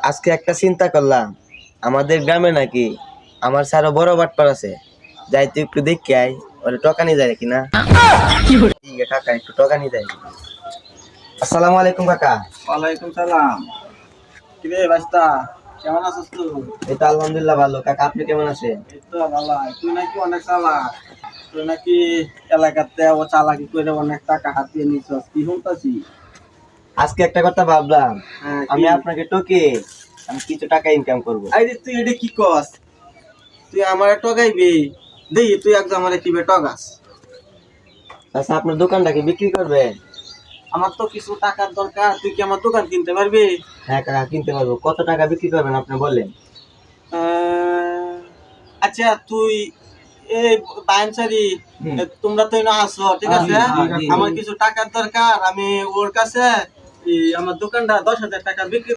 আজকে একটা চিন্তা করলাম, আমাদের গ্রামে নাকি আমার স্যারও বড় বাটপার আছে। যাই তুই একটু দেখে আয়, ওরে টকানি যায় কিনা। ঠিক আছে কাকা, একটু টকানি যায়। আসসালামু আলাইকুম কাকা। ওয়ালাইকুম সালাম। কিরে বাস্তা, কেমন আছিস তুই? এই তো আলহামদুলিল্লাহ ভালো। কাকা আপনি কেমন আছেন? এই তো ভালো। তুই নাকি অনেক চালাক, তুই নাকি এলাকাতে ও চালাকি করে অনেক টাকা হাতিয়ে নিছস, কি শুনতাছি? আজকে একটা কথা ভাবলাম, হ্যাঁ, আমি আপনাকে টকে আমি কিছু টাকা ইনকাম করব। আরে তুই এটা কি কস? তুই আমারে টগাইবি? দেখি তুই একদম আমারে কিভাবে টগাস। আচ্ছা, আপনার দোকানটা কি বিক্রি করবেন? আমার তো কিছু টাকার দরকার, তুই কি আমার দোকান কিনতে পারবি? হ্যাঁ কাকা, কিনতে পারবো। কত টাকা বিক্রি করবেন আপনি বলেন। আচ্ছা তুই এই বাইনসারি, হুম। তোমরা তো এনে আসো, ঠিক আছে? আমার কিছু টাকার দরকার, আমি ওর কাছে আমার দোকানটা 10,000 টাকা বিক্রি